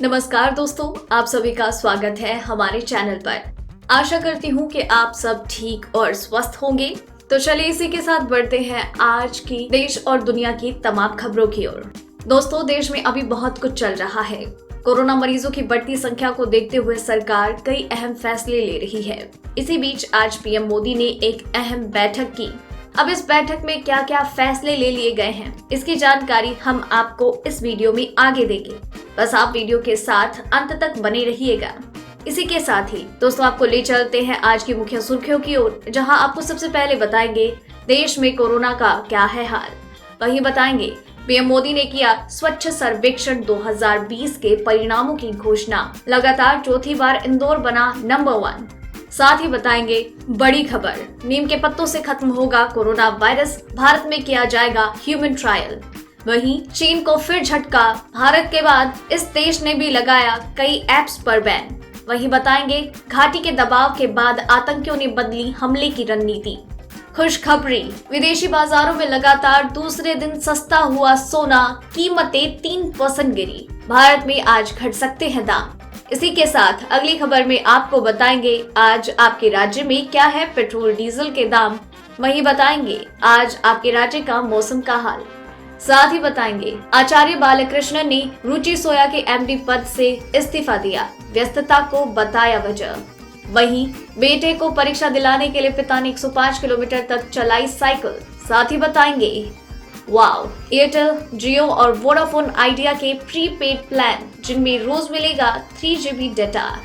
नमस्कार दोस्तों, आप सभी का स्वागत है हमारे चैनल पर। आशा करती हूँ कि आप सब ठीक और स्वस्थ होंगे। तो चलिए इसी के साथ बढ़ते हैं आज की देश और दुनिया की तमाम खबरों की ओर। दोस्तों, देश में अभी बहुत कुछ चल रहा है। कोरोना मरीजों की बढ़ती संख्या को देखते हुए सरकार कई अहम फैसले ले रही है। इसी बीच आज पीएम मोदी ने एक अहम बैठक की। अब इस बैठक में क्या क्या फैसले ले लिए गए हैं, इसकी जानकारी हम आपको इस वीडियो में आगे देंगे। बस आप वीडियो के साथ अंत तक बने रहिएगा। इसी के साथ ही दोस्तों आपको ले चलते हैं आज की मुख्य सुर्खियों की ओर, जहां आपको सबसे पहले बताएंगे देश में कोरोना का क्या है हाल। वहीं बताएंगे पीएम मोदी ने किया स्वच्छ सर्वेक्षण 2020 के परिणामों की घोषणा। लगातार चौथी बार इंदौर बना नंबर 1। साथ ही बताएंगे बड़ी खबर, नीम के पत्तों से खत्म होगा कोरोना वायरस, भारत में किया जाएगा ह्यूमन ट्रायल। वहीं चीन को फिर झटका, भारत के बाद इस देश ने भी लगाया कई ऐप्स पर बैन। वहीं बताएंगे घाटी के दबाव के बाद आतंकियों ने बदली हमले की रणनीति। खुशखबरी, विदेशी बाजारों में लगातार दूसरे दिन सस्ता हुआ सोना, कीमतें 3% गिरी। भारत में आज घट सकते हैं दाम। इसी के साथ अगली खबर में आपको बताएंगे आज आपके राज्य में क्या है पेट्रोल डीजल के दाम। वहीं बताएंगे आज आपके राज्य का मौसम का हाल। साथ ही बताएंगे आचार्य बालकृष्णन ने रुचि सोया के एमडी पद से इस्तीफा दिया, व्यस्तता को बताया वजह। वहीं बेटे को परीक्षा दिलाने के लिए पिता ने 105 किलोमीटर तक चलाई साइकिल। साथ ही बताएंगे वाव, एयरटेल, जियो और वोडाफोन आइडिया के प्रीपेड प्लान जिनमें रोज मिलेगा 3 GB डेटा।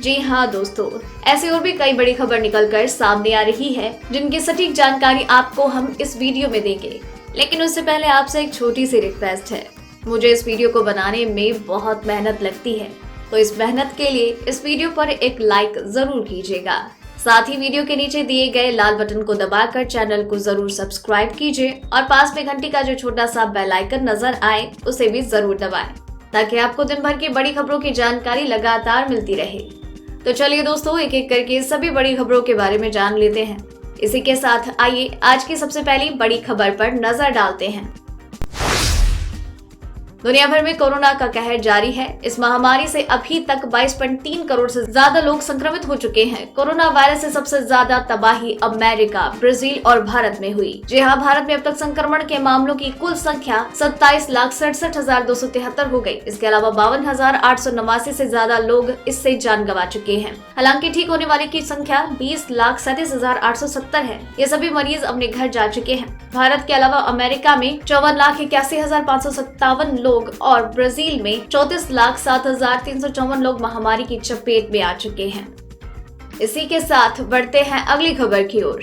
जी हाँ दोस्तों, ऐसे और भी कई बड़ी खबर निकलकर सामने आ रही है, जिनकी सटीक जानकारी आपको हम इस वीडियो में देंगे। लेकिन उससे पहले आपसे एक छोटी सी रिक्वेस्ट है। मुझे इस वीडियो को बनाने में बहुत मेहनत लगती है, तो इस मेहनत के लिए इस वीडियो पर एक लाइक जरूर कीजिएगा। साथ ही वीडियो के नीचे दिए गए लाल बटन को दबाकर चैनल को जरूर सब्सक्राइब कीजिए और पास में घंटी का जो छोटा सा बेल आइकन नजर आए उसे भी जरूर दबाएं, ताकि आपको दिन भर की बड़ी खबरों की जानकारी लगातार मिलती रहे। तो चलिए दोस्तों, एक एक करके सभी बड़ी खबरों के बारे में जान लेते हैं। इसी के साथ आइए आज की सबसे पहली बड़ी खबर पर नजर डालते हैं। दुनिया भर में कोरोना का कहर जारी है। इस महामारी से अभी तक 22.3 करोड़ से ज्यादा लोग संक्रमित हो चुके हैं। कोरोना वायरस से सबसे ज्यादा तबाही अमेरिका, ब्राजील और भारत में हुई। जी हाँ, भारत में अब तक संक्रमण के मामलों की कुल संख्या 27,67,273 हो गई। इसके अलावा 52,889 से ज्यादा लोग इससे जान गंवा चुके हैं। हालांकि ठीक होने वाले की संख्या 20,37,870 है। ये सभी मरीज अपने घर जा चुके हैं। भारत के अलावा अमेरिका में 54,81,557 लोग और ब्राजील में 34,07,354 लोग महामारी की चपेट में आ चुके हैं। इसी के साथ बढ़ते हैं अगली खबर की ओर।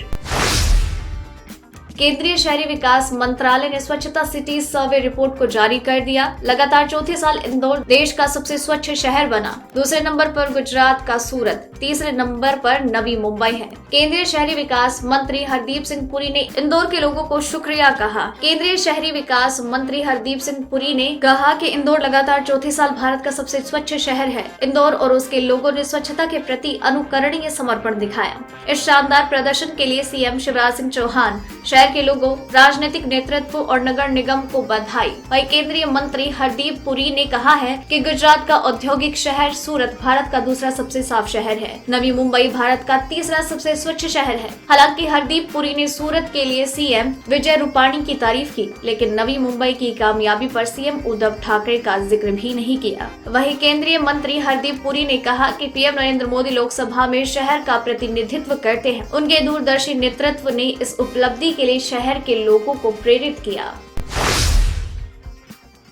केंद्रीय शहरी विकास मंत्रालय ने स्वच्छता सिटी सर्वे रिपोर्ट को जारी कर दिया। लगातार चौथे साल इंदौर देश का सबसे स्वच्छ शहर बना। दूसरे नंबर पर गुजरात का सूरत, तीसरे नंबर पर नवी मुंबई है। केंद्रीय शहरी विकास मंत्री हरदीप सिंह पुरी ने इंदौर के लोगों को शुक्रिया कहा। केंद्रीय शहरी विकास मंत्री हरदीप सिंह पुरी ने कहा कि इंदौर लगातार चौथे साल भारत का सबसे स्वच्छ शहर है। इंदौर और उसके लोगों ने स्वच्छता के प्रति अनुकरणीय समर्पण दिखाया। इस शानदार प्रदर्शन के लिए सीएम शिवराज सिंह चौहान, शहर के लोगों, राजनीतिक नेतृत्व और नगर निगम को बधाई। वहीं केंद्रीय मंत्री हरदीप पुरी ने कहा है कि गुजरात का औद्योगिक शहर सूरत भारत का दूसरा सबसे साफ शहर है। नवी मुंबई भारत का तीसरा सबसे स्वच्छ शहर है। हालांकि हरदीप पुरी ने सूरत के लिए सीएम विजय रूपाणी की तारीफ की, लेकिन नवी मुंबई की कामयाबी पर सीएम उद्धव ठाकरे का जिक्र भी नहीं किया। वहीं केंद्रीय मंत्री हरदीप पुरी ने कहा कि पीएम नरेंद्र मोदी लोकसभा में शहर का प्रतिनिधित्व करते हैं। उनके दूरदर्शी नेतृत्व ने इस उपलब्धि के लिए शहर के लोगों को प्रेरित किया।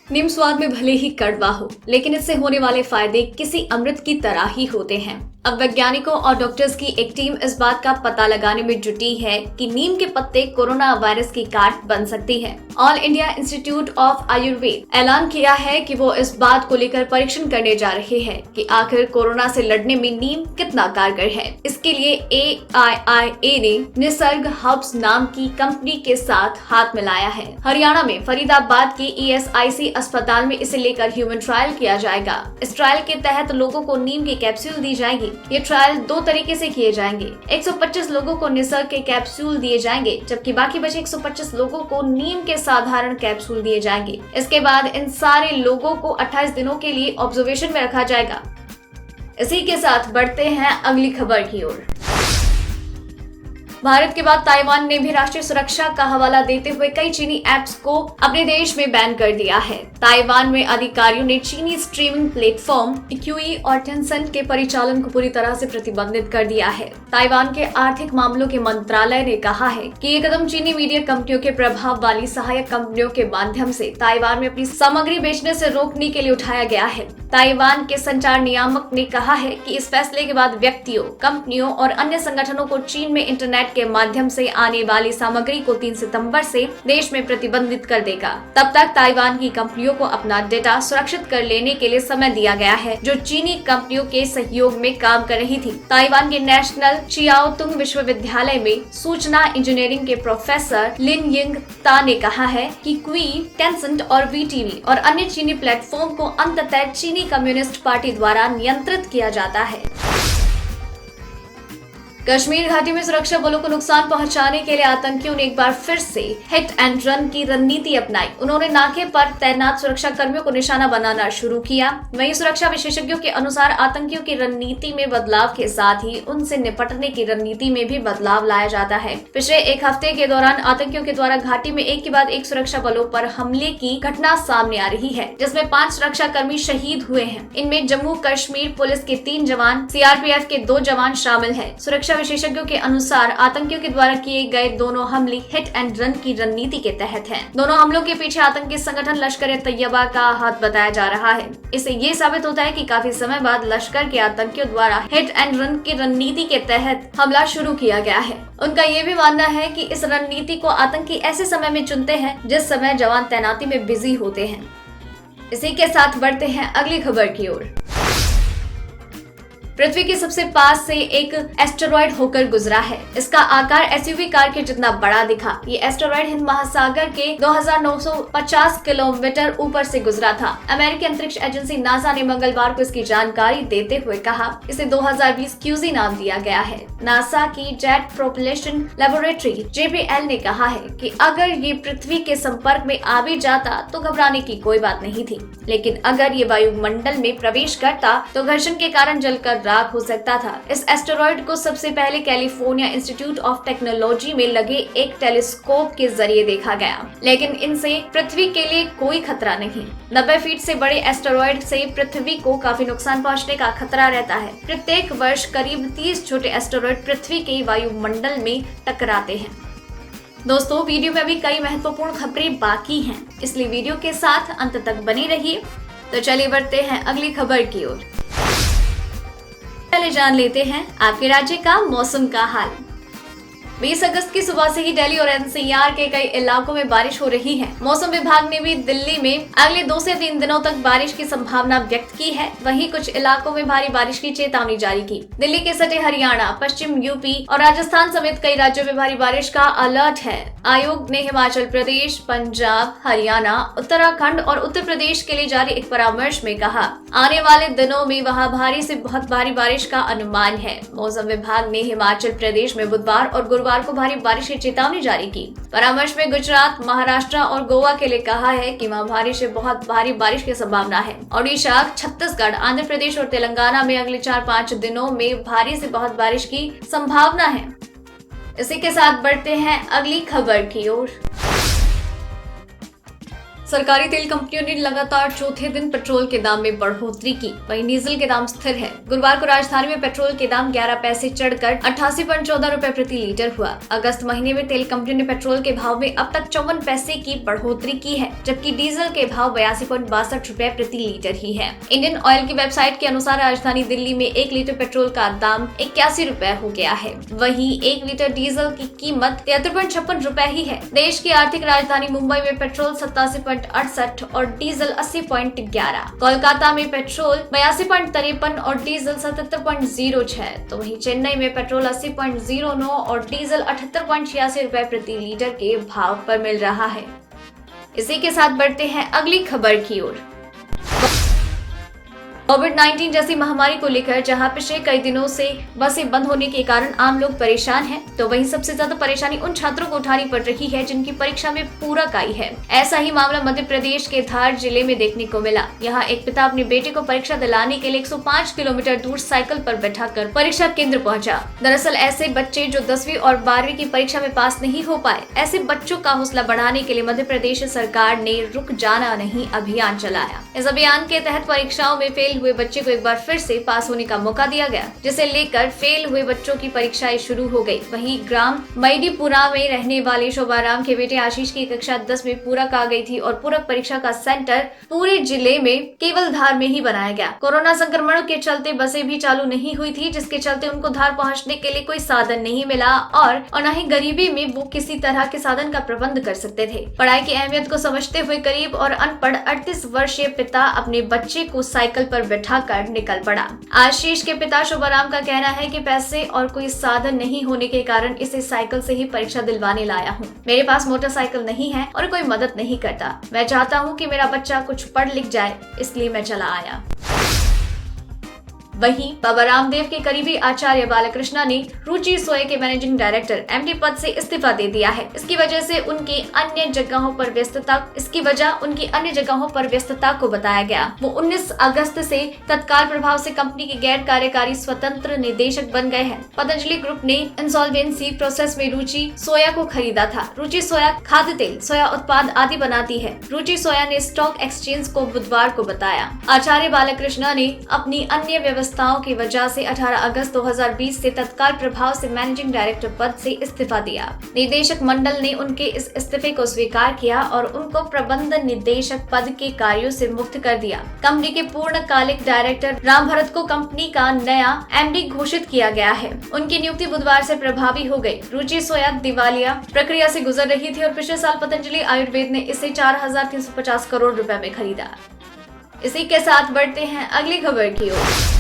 नीम स्वाद में भले ही कड़वा हो, लेकिन इससे होने वाले फायदे किसी अमृत की तरह ही होते हैं। अब वैज्ञानिकों और डॉक्टर्स की एक टीम इस बात का पता लगाने में जुटी है कि नीम के पत्ते कोरोना वायरस की काट बन सकती है। All India institute of Ayurveda ऐलान किया है कि वो इस बात को लेकर परीक्षण करने जा रहे हैं कि आखिर कोरोना से लड़ने में नीम कितना कारगर है। इसके लिए AIIA ने निसर्ग हब्स नाम की कंपनी के साथ हाथ मिलाया है। हरियाणा में फरीदाबाद के ESIC अस्पताल में इसे लेकर ह्यूमन ट्रायल किया जाएगा। इस ट्रायल के तहत लोगों को नीम की कैप्सूल दी जाएगी। जाएंगी। ये ट्रायल 2 तरीके से किए जाएंगे। 125 लोगों को निसर्ग के कैप्सूल दिए जाएंगे, जबकि बाकी बचे 125 लोगों को नीम के साधारण कैप्सूल दिए जाएंगे। इसके बाद इन सारे लोगों को 28 दिनों के लिए ऑब्जर्वेशन में रखा जाएगा। इसी के साथ बढ़ते हैं अगली खबर की ओर। भारत के बाद ताइवान ने भी राष्ट्रीय सुरक्षा का हवाला देते हुए कई चीनी ऐप्स को अपने देश में बैन कर दिया है। ताइवान में अधिकारियों ने चीनी स्ट्रीमिंग प्लेटफॉर्म क्यूई और टेंसेंट के परिचालन को पूरी तरह से प्रतिबंधित कर दिया है। ताइवान के आर्थिक मामलों के मंत्रालय ने कहा है कि ये कदम चीनी मीडिया कंपनियों के प्रभाव वाली सहायक कंपनियों के माध्यम से ताइवान में अपनी सामग्री बेचने से रोकने के लिए उठाया गया है। ताइवान के संचार नियामक ने कहा है कि इस फैसले के बाद व्यक्तियों, कंपनियों और अन्य संगठनों को चीन में इंटरनेट के माध्यम से आने वाली सामग्री को 3 सितंबर से देश में प्रतिबंधित कर देगा। तब तक ताइवान की कंपनियों को अपना डेटा सुरक्षित कर लेने के लिए समय दिया गया है, जो चीनी कंपनियों के सहयोग में काम कर रही थी। ताइवान के नेशनल चियाओतुंग विश्वविद्यालय में सूचना इंजीनियरिंग के प्रोफेसर लिन यिंग ता ने कहा है कि क्वी, टेंसेंट और वीटीवी और अन्य चीनी प्लेटफॉर्म को अंततः चीनी कम्युनिस्ट पार्टी द्वारा नियंत्रित किया जाता है। कश्मीर घाटी में सुरक्षा बलों को नुकसान पहुंचाने के लिए आतंकियों ने एक बार फिर से हिट एंड रन की रणनीति अपनाई। उन्होंने नाके पर तैनात सुरक्षा कर्मियों को निशाना बनाना शुरू किया। वहीं सुरक्षा विशेषज्ञों के अनुसार आतंकियों की रणनीति में बदलाव के साथ ही उनसे निपटने की रणनीति में भी बदलाव लाया जाता है। पिछले एक हफ्ते के दौरान आतंकियों के द्वारा घाटी में एक के बाद एक सुरक्षा बलों पर हमले की घटना सामने आ रही है, जिसमें 5 सुरक्षा कर्मी शहीद हुए हैं। इनमें जम्मू कश्मीर पुलिस के 3 जवान, सीआरपीएफ के 2 जवान शामिल है। सुरक्षा विशेषज्ञों के अनुसार आतंकियों के द्वारा किए गए दोनों हमले हिट एंड रन की रणनीति के तहत हैं। दोनों हमलों के पीछे आतंकी संगठन लश्कर-ए-तैयबा का हाथ बताया जा रहा है। इससे ये साबित होता है कि काफी समय बाद लश्कर के आतंकियों द्वारा हिट एंड रन की रणनीति के तहत हमला शुरू किया गया है। उनका ये भी मानना है कि इस रणनीति को आतंकी ऐसे समय में चुनते हैं जिस समय जवान तैनाती में बिजी होते हैं। इसी के साथ बढ़ते हैं अगली खबर की ओर। पृथ्वी के सबसे पास से एक एस्टेरॉयड होकर गुजरा है। इसका आकार एसयूवी कार के जितना बड़ा दिखा। ये एस्टेरॉयड हिंद महासागर के 2950 किलोमीटर ऊपर से गुजरा था। अमेरिकी अंतरिक्ष एजेंसी नासा ने मंगलवार को इसकी जानकारी देते हुए कहा, इसे 2020 क्यूजी नाम दिया गया है। नासा की जेट प्रोपल्शन लेबोरेटरी JPL ने कहा है कि अगर ये पृथ्वी के संपर्क में आ भी जाता तो घबराने की कोई बात नहीं थी, लेकिन अगर ये वायुमंडल में प्रवेश करता तो घर्षण के कारण जलकर राख हो सकता था। इस एस्टेरॉयड को सबसे पहले कैलिफोर्निया इंस्टीट्यूट ऑफ टेक्नोलॉजी में लगे एक टेलीस्कोप के जरिए देखा गया, लेकिन इनसे पृथ्वी के लिए कोई खतरा नहीं। 90 फीट से बड़े एस्टेरॉयड से पृथ्वी को काफी नुकसान पहुंचने का खतरा रहता है। प्रत्येक वर्ष करीब 30 छोटे एस्टेरॉयड पृथ्वी के वायुमंडल में टकराते हैं। दोस्तों, वीडियो में अभी कई महत्वपूर्ण खबरें बाकी हैं, इसलिए वीडियो के साथ अंत तक बने रहिए। तो चलिए बढ़ते हैं अगली खबर की ओर। पहले जान लेते हैं आपके राज्य का मौसम का हाल। 20 अगस्त की सुबह से ही दिल्ली और NCR के कई इलाकों में बारिश हो रही है। मौसम विभाग ने भी दिल्ली में अगले 2 से 3 दिनों तक बारिश की संभावना व्यक्त की है। वहीं कुछ इलाकों में भारी बारिश की चेतावनी जारी की। दिल्ली के सटे हरियाणा, पश्चिम यूपी और राजस्थान समेत कई राज्यों में भारी बारिश का अलर्ट है। आयोग ने हिमाचल प्रदेश, पंजाब, हरियाणा, उत्तराखंड और उत्तर प्रदेश के लिए जारी एक परामर्श में कहा, आने वाले दिनों में वहां भारी से बहुत भारी बारिश का अनुमान है। मौसम विभाग ने हिमाचल प्रदेश में बुधवार और गुरुवार को भारी बारिश की चेतावनी जारी की। परामर्श में गुजरात, महाराष्ट्र और गोवा के लिए कहा है कि वहां भारी से बहुत भारी बारिश की संभावना है। ओडिशा, छत्तीसगढ़, आंध्र प्रदेश और तेलंगाना में अगले 4-5 दिनों में भारी से बहुत बारिश की संभावना है। इसी के साथ बढ़ते हैं अगली खबर की ओर। सरकारी तेल कंपनियों ने लगातार चौथे दिन पेट्रोल के दाम में बढ़ोतरी की, वहीं डीजल के दाम स्थिर है। गुरुवार को राजधानी में पेट्रोल के दाम 11 पैसे चढ़कर 88.14 रुपए प्रति लीटर हुआ। अगस्त महीने में तेल कंपनियों ने पेट्रोल के भाव में अब तक 54 पैसे की बढ़ोतरी की है, जबकि डीजल के भाव 82.62 रुपए प्रति लीटर ही है। इंडियन ऑयल की वेबसाइट के अनुसार राजधानी दिल्ली में 1 लीटर पेट्रोल का दाम 81 रुपए हो गया है। वहीं 1 लीटर डीजल की कीमत 73.56 रुपए ही है। देश की आर्थिक राजधानी मुंबई में पेट्रोल 87.68 और डीजल 80.11, कोलकाता में पेट्रोल 82.53 और डीजल 77.06, तो वहीं चेन्नई में पेट्रोल 80.09 और डीजल 78.86 रुपए प्रति लीटर के भाव पर मिल रहा है। इसी के साथ बढ़ते हैं अगली खबर की ओर। कोविड-19 जैसी महामारी को लेकर जहां पिछले कई दिनों से बसें बंद होने के कारण आम लोग परेशान हैं, तो वहीं सबसे ज्यादा परेशानी उन छात्रों को उठानी पड़ रही है जिनकी परीक्षा में पूरक आई है। ऐसा ही मामला मध्य प्रदेश के धार जिले में देखने को मिला। यहाँ एक पिता अपने बेटे को परीक्षा दिलाने के लिए 105 किलोमीटर दूर साइकिल पर बैठाकर परीक्षा केंद्र पहुंचा। दरअसल ऐसे बच्चे जो 10वीं और 12वीं की परीक्षा में पास नहीं हो पाए, ऐसे बच्चों का हौसला बढ़ाने के लिए मध्य प्रदेश सरकार ने रुक जाना नहीं अभियान चलाया। इस अभियान के तहत परीक्षाओं में फेल हुए बच्चे को एक बार फिर से पास होने का मौका दिया गया, जिसे लेकर फेल हुए बच्चों की परीक्षाएं शुरू हो गई। वहीं ग्राम मैडीपुरा में रहने वाले शोभाराम के बेटे आशीष की कक्षा 10 में पूरक आ गई थी और पूरक परीक्षा का सेंटर पूरे जिले में केवल धार में ही बनाया गया। कोरोना संक्रमण के चलते बसें भी चालू नहीं हुई थी, जिसके चलते उनको धार पहुंचने के लिए कोई साधन नहीं मिला और न ही गरीबी में वो किसी तरह के साधन का प्रबंध कर सकते थे। पढ़ाई की अहमियत को समझते हुए गरीब और अनपढ़ 38 वर्षीय पिता अपने बच्चे को साइकिल पर बैठाकर निकल पड़ा। आशीष के पिता शोभाराम का कहना है कि पैसे और कोई साधन नहीं होने के कारण इसे साइकिल से ही परीक्षा दिलवाने लाया हूँ। मेरे पास मोटरसाइकिल नहीं है और कोई मदद नहीं करता। मैं चाहता हूँ कि मेरा बच्चा कुछ पढ़ लिख जाए, इसलिए मैं चला आया। वहीं बाबा रामदेव के करीबी आचार्य बालकृष्णा ने रुचि सोया के मैनेजिंग डायरेक्टर एमडी पद से इस्तीफा दे दिया है। इसकी वजह उनकी अन्य जगहों पर व्यस्तता को बताया गया। वो 19 अगस्त से तत्काल प्रभाव से कंपनी के गैर कार्यकारी स्वतंत्र निदेशक बन गए हैं। पतंजलि ग्रुप ने इंसॉल्वेंसी प्रोसेस में रुचि सोया को खरीदा था। रुचि सोया खाद्य तेल, सोया उत्पाद आदि बनाती है। रुचि सोया ने स्टॉक एक्सचेंज को बुधवार को बताया। आचार्य बालकृष्णा ने अपनी अन्य व्यवस्थाओं की वजह से 18 अगस्त 2020 से तत्काल प्रभाव से मैनेजिंग डायरेक्टर पद से इस्तीफा दिया। निदेशक मंडल ने उनके इस इस्तीफे को स्वीकार किया और उनको प्रबंध निदेशक पद के कार्यों से मुक्त कर दिया। कंपनी के पूर्णकालिक डायरेक्टर राम भरत को कंपनी का नया एमडी घोषित किया गया है। उनकी नियुक्ति बुधवार से प्रभावी हो गई। रुचि सोया दिवालिया प्रक्रिया से गुजर रही थी और पिछले साल पतंजलि आयुर्वेद ने इसे 4,350 करोड़ रुपए में खरीदा। इसी के साथ बढ़ते हैं अगली खबर की ओर।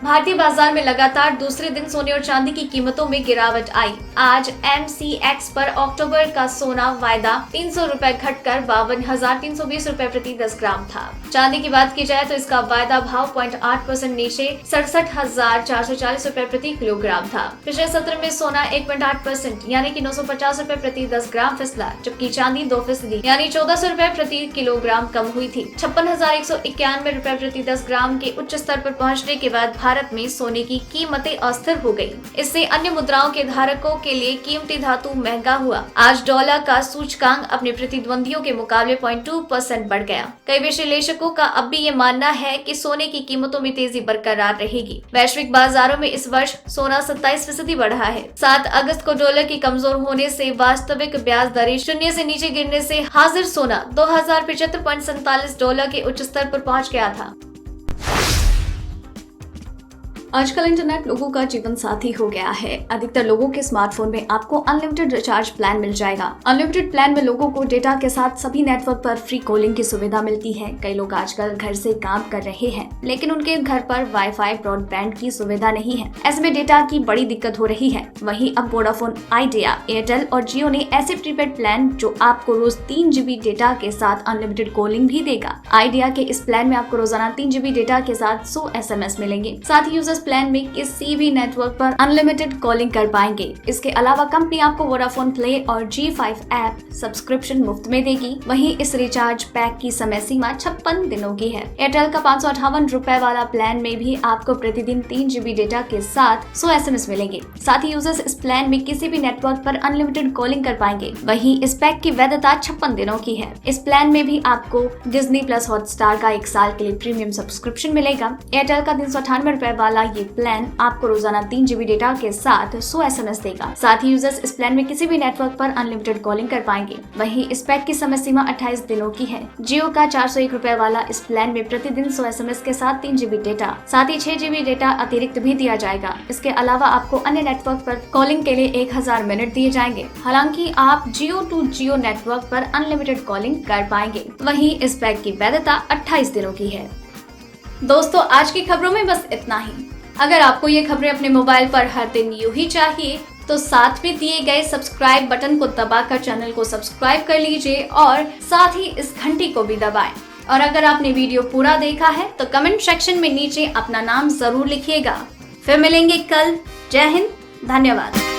भारतीय बाजार में लगातार दूसरे दिन सोने और चांदी की कीमतों में गिरावट आई। आज MCX पर अक्टूबर का सोना वायदा 300 रुपए घटकर 52,320 रुपए प्रति 10 ग्राम था। चांदी की बात की जाए तो इसका वायदा भाव 0.8% नीचे 67,440 रुपए प्रति किलोग्राम था। पिछले सत्र में सोना 1.8% यानी कि 950 रुपए प्रति 10 ग्राम फिसला, जबकि चांदी 2% यानी 1400 रुपए प्रति किलोग्राम कम हुई थी। 56,191 रुपए प्रति 10 ग्राम के उच्च स्तर पर पहुंचने के बाद भारत में सोने की कीमतें अस्थिर हो गई। इससे अन्य मुद्राओं के धारकों के लिए कीमती धातु महंगा हुआ। आज डॉलर का सूचकांक अपने प्रतिद्वंदियों के मुकाबले 0.2% बढ़ गया। कई विश्लेषकों का अब भी ये मानना है कि सोने की कीमतों में तेजी बरकरार रहेगी। वैश्विक बाजारों में इस वर्ष सोना 27% बढ़ा है। 7 अगस्त को डॉलर की कमजोर होने से वास्तविक ब्याज दरें शून्य से नीचे गिरने से हाजिर सोना 2075.47 डॉलर के उच्च स्तर पर पहुंच गया था। आजकल इंटरनेट लोगों का जीवन साथी हो गया है। अधिकतर लोगों के स्मार्टफोन में आपको अनलिमिटेड रिचार्ज प्लान मिल जाएगा। अनलिमिटेड प्लान में लोगों को डेटा के साथ सभी नेटवर्क पर फ्री कॉलिंग की सुविधा मिलती है। कई लोग आजकल घर से काम कर रहे हैं, लेकिन उनके घर पर वाईफाई ब्रॉडबैंड की सुविधा नहीं है। ऐसे में डेटा की बड़ी दिक्कत हो रही है। वहीं अब वोडाफोन आइडिया, एयरटेल और जियो ने ऐसे प्रीपेड प्लान जो आपको रोज 3 GB डेटा के साथ अनलिमिटेड कॉलिंग भी देगा। आइडिया के इस प्लान में आपको रोजाना 3 GB डेटा के साथ 100 SMS मिलेंगे। साथ ही यूजर्स प्लान में किसी भी नेटवर्क पर अनलिमिटेड कॉलिंग कर पाएंगे। इसके अलावा कंपनी आपको वोडाफोन प्ले और G5 ऐप सब्सक्रिप्शन मुफ्त में देगी। वहीं इस रिचार्ज पैक की समय सीमा 56 दिनों की है। एयरटेल का 558 रुपए वाला प्लान में भी आपको प्रतिदिन 3 GB डेटा के साथ 100 SMS मिलेंगे। साथ ही यूजर्स इस प्लान में किसी भी नेटवर्क पर अनलिमिटेड कॉलिंग कर पाएंगे। वहीं इस पैक की वैधता 56 दिनों की है। इस प्लान में भी आपको डिज्नी प्लस हॉटस्टार का 1 साल के लिए प्रीमियम सब्सक्रिप्शन मिलेगा। एयरटेल का 398 रुपए वाला ये प्लान आपको रोजाना 3 GB डेटा के साथ 100 SMS देगा। साथ ही यूजर्स इस प्लान में किसी भी नेटवर्क पर अनलिमिटेड कॉलिंग कर पाएंगे। वहीं इस पैक की समय सीमा 28 दिनों की है। जियो का 401 रुपए वाला इस प्लान में प्रतिदिन 100 SMS के साथ 3 GB डेटा, साथ ही 6 GB डेटा अतिरिक्त भी दिया जाएगा। इसके अलावा आपको अन्य नेटवर्क पर कॉलिंग के लिए 1000 मिनट दिए जाएंगे। हालांकि आप जियो टू जियो नेटवर्क पर अनलिमिटेड कॉलिंग कर पाएंगे। वहीं इस पैक की वैधता 28 दिनों की है। दोस्तों, आज की खबरों में बस इतना ही। अगर आपको ये खबरें अपने मोबाइल पर हर दिन यूं ही चाहिए तो साथ में दिए गए सब्सक्राइब बटन को दबाकर चैनल को सब्सक्राइब कर लीजिए और साथ ही इस घंटी को भी दबाएं। और अगर आपने वीडियो पूरा देखा है तो कमेंट सेक्शन में नीचे अपना नाम जरूर लिखिएगा। फिर मिलेंगे कल। जय हिंद, धन्यवाद।